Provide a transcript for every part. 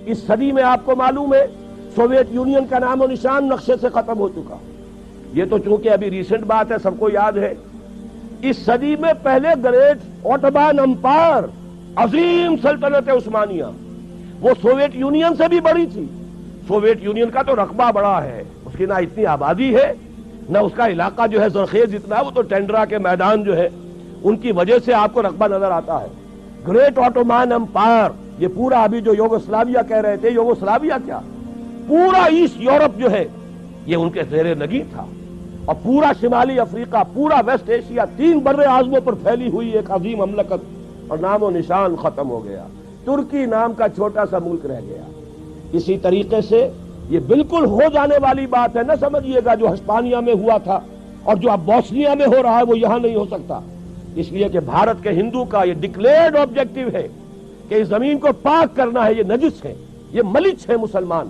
اس صدی میں آپ کو معلوم ہے سوویت یونین کا نام و نشان نقشے سے ختم ہو چکا. یہ تو چونکہ ابھی ریسنٹ بات ہے، سب کو یاد ہے. اس صدی میں پہلے گریٹ اوٹومان امپائر، عظیم سلطنت عثمانیہ، وہ سوویت یونین سے بھی بڑی تھی. سوویت یونین کا تو رقبہ بڑا ہے، اس کی نہ اتنی آبادی ہے نہ اس کا علاقہ جو ہے زرخیز اتنا، وہ تو ٹینڈرا کے میدان جو ہے ان کی وجہ سے آپ کو رقبہ نظر آتا ہے. گریٹ اوٹومان امپائر، یہ پورا ابھی جو یوگوسلاویہ کہہ رہے تھے، یوگوسلاویہ کیا، پورا ایسٹ یورپ جو ہے یہ ان کے زیر نگین تھا. اور پورا شمالی افریقہ، پورا ویسٹ ایشیا، 3 بر اعظموں پر پھیلی ہوئی ایک عظیم مملکت، اور نام و نشان ختم ہو گیا. ترکی نام کا چھوٹا سا ملک رہ گیا. اسی طریقے سے یہ بالکل ہو جانے والی بات ہے، نہ سمجھیے گا جو ہسپانیہ میں ہوا تھا اور جو اب بوسنیا میں ہو رہا ہے وہ یہاں نہیں ہو سکتا. اس لیے کہ بھارت کے ہندو کا یہ ڈکلیئرڈ آبجیکٹو ہے کہ اس زمین کو پاک کرنا ہے. یہ نجس ہے، یہ ملچ ہے مسلمان،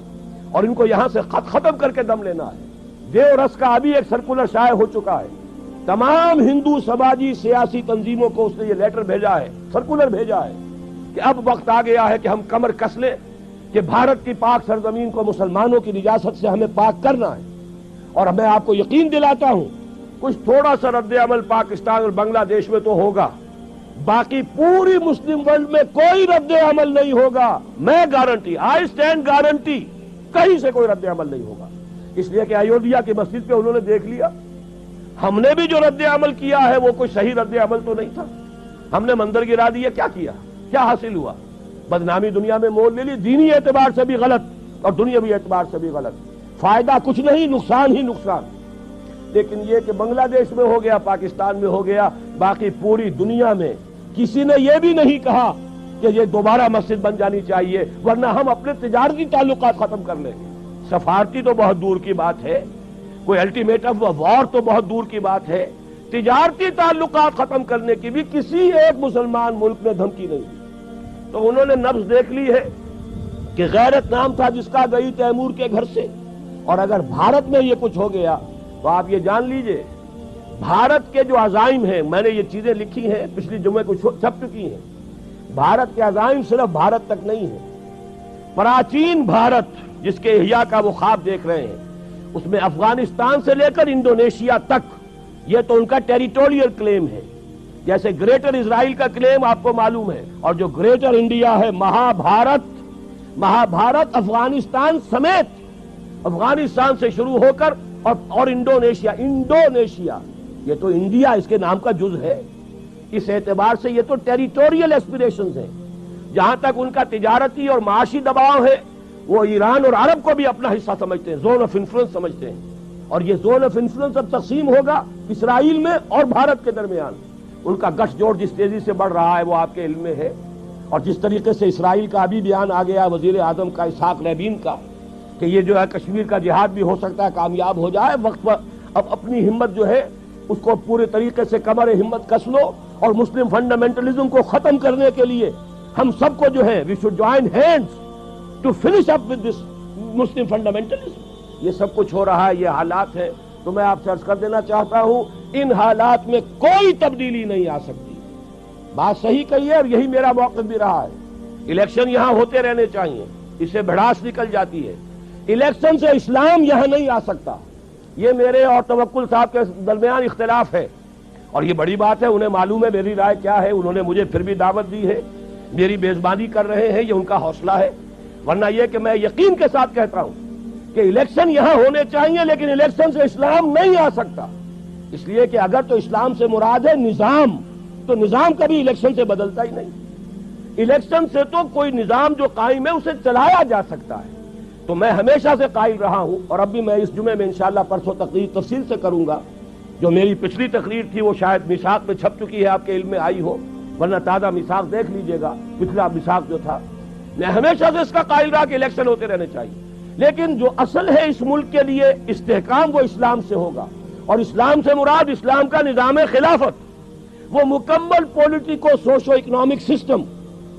اور ان کو یہاں سے ختم کر کے دم لینا ہے. دیو رس کا ابھی ایک سرکولر شائع ہو چکا ہے. تمام ہندو سماجی سیاسی تنظیموں کو اس نے یہ لیٹر بھیجا ہے، سرکولر بھیجا ہے کہ اب وقت آ گیا ہے کہ ہم کمر کس لیں کہ بھارت کی پاک سرزمین کو مسلمانوں کی نجاست سے ہمیں پاک کرنا ہے. اور میں آپ کو یقین دلاتا ہوں کچھ تھوڑا سا رد عمل پاکستان اور بنگلہ دیش میں تو ہوگا، باقی پوری مسلم ورلڈ میں کوئی رد عمل نہیں ہوگا. میں گارنٹی، آئی اسٹینڈ گارنٹی، کہیں سے کوئی رد عمل نہیں ہوگا. اس لیے کہ ایودھیا کی مسجد پہ انہوں نے دیکھ لیا، ہم نے بھی جو رد عمل کیا ہے وہ کوئی صحیح رد عمل تو نہیں تھا. ہم نے مندر گرا دیے، کیا کیا، کیا حاصل ہوا؟ بدنامی دنیا میں مول لے لی، دینی اعتبار سے بھی غلط اور دنیاوی اعتبار سے بھی غلط. فائدہ کچھ نہیں، نقصان ہی نقصان. لیکن یہ کہ بنگلہ دیش میں ہو گیا، پاکستان میں ہو گیا، باقی پوری دنیا میں کسی نے یہ بھی نہیں کہا کہ یہ دوبارہ مسجد بن جانی چاہیے ورنہ ہم اپنے تجارتی تعلقات ختم کر لیں گے. سفارتی تو بہت دور کی بات ہے، کوئی الٹیمیٹم وار تو بہت دور کی بات ہے، تجارتی تعلقات ختم کرنے کی بھی کسی ایک مسلمان ملک نے دھمکی نہیں دی. تو انہوں نے نبض دیکھ لی ہے کہ غیرت نام تھا جس کا گئی تیمور کے گھر سے. اور اگر بھارت میں یہ کچھ ہو گیا تو آپ یہ جان لیجئے بھارت کے جو عزائم ہیں، میں نے یہ چیزیں لکھی ہیں، پچھلی جمعے کو چھپ چکی ہیں. بھارت کے عزائم صرف بھارت تک نہیں ہیں. پراچین بھارت جس کے احیاء کا وہ خواب دیکھ رہے ہیں، اس میں افغانستان سے لے کر انڈونیشیا تک یہ تو ان کا ٹیریٹوریل کلیم ہے. جیسے گریٹر اسرائیل کا کلیم آپ کو معلوم ہے، اور جو گریٹر انڈیا ہے، مہابھارت افغانستان سمیت، افغانستان سے شروع ہو کر اور انڈونیشیا یہ تو انڈیا اس کے نام کا جز ہے. اس اعتبار سے یہ تو ٹیریٹوریل ایسپیریشنز ہیں. جہاں تک ان کا تجارتی اور معاشی دباؤ ہے وہ ایران اور عرب کو بھی اپنا حصہ سمجھتے ہیں، زون آف انفلوئنس سمجھتے ہیں. اور یہ زون آف انفلوئنس اب تقسیم ہوگا اسرائیل میں اور بھارت کے درمیان. ان کا گٹھ جوڑ جس تیزی سے بڑھ رہا ہے وہ آپ کے علم میں ہے. اور جس طریقے سے اسرائیل کا ابھی بیان آ گیا وزیر اعظم کا اسحاق رابین کا کہ یہ جو ہے کشمیر کا جہاد بھی ہو سکتا ہے کامیاب ہو جائے. وقت پر اب اپنی ہمت جو ہے اس کو پورے طریقے سے کمر ہمت کس لو، اور مسلم فنڈامنٹلزم کو ختم کرنے کے لیے ہم سب کو جو ہے we should join hands to finish up with this Muslim fundamentalism. یہ سب کچھ ہو رہا ہے، یہ حالات ہیں. تو میں آپ سے عرض کر دینا چاہتا ہوں ان حالات میں کوئی تبدیلی نہیں آ سکتی. بات صحیح کہی ہے اور یہی میرا موقف بھی رہا ہے. الیکشن یہاں ہوتے رہنے چاہیے، اس سے بھڑاس نکل جاتی ہے. الیکشن سے اسلام یہاں نہیں آ سکتا. یہ میرے اور توکل صاحب کے درمیان اختلاف ہے اور یہ بڑی بات ہے. انہیں معلوم ہے میری رائے کیا ہے. انہوں نے مجھے پھر بھی دعوت دی ہے، میری میزبانی کر رہے ہیں، یہ ان کا حوصلہ ہے. ورنہ یہ کہ میں یقین کے ساتھ کہتا ہوں کہ الیکشن یہاں ہونے چاہیے لیکن الیکشن سے اسلام نہیں آ سکتا. اس لیے کہ اگر تو اسلام سے مراد ہے نظام، تو نظام کبھی الیکشن سے بدلتا ہی نہیں. الیکشن سے تو کوئی نظام جو قائم ہے اسے چلایا جا سکتا ہے. تو میں ہمیشہ سے قائل رہا ہوں اور اب بھی میں اس جمعے میں انشاءاللہ پرسوں تقریر تفصیل سے کروں گا. جو میری پچھلی تقریر تھی وہ شاید میثاق میں چھپ چکی ہے، آپ کے علم میں آئی ہو، ورنہ تازہ میثاق دیکھ لیجئے گا. پچھلا میثاق جو تھا میں ہمیشہ سے اس کا قائل رہا کہ الیکشن ہوتے رہنے چاہیے. لیکن جو اصل ہے اس ملک کے لیے استحکام وہ اسلام سے ہوگا، اور اسلام سے مراد اسلام کا نظام خلافت، وہ مکمل پولیٹیکو سوشو اکنامک سسٹم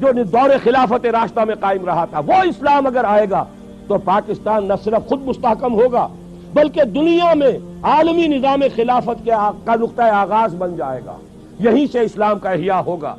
جو دور خلافت راستہ میں قائم رہا تھا. وہ اسلام اگر آئے گا تو پاکستان نہ صرف خود مستحکم ہوگا بلکہ دنیا میں عالمی نظام خلافت کا نقطہ آغاز بن جائے گا. یہیں سے اسلام کا احیاء ہوگا.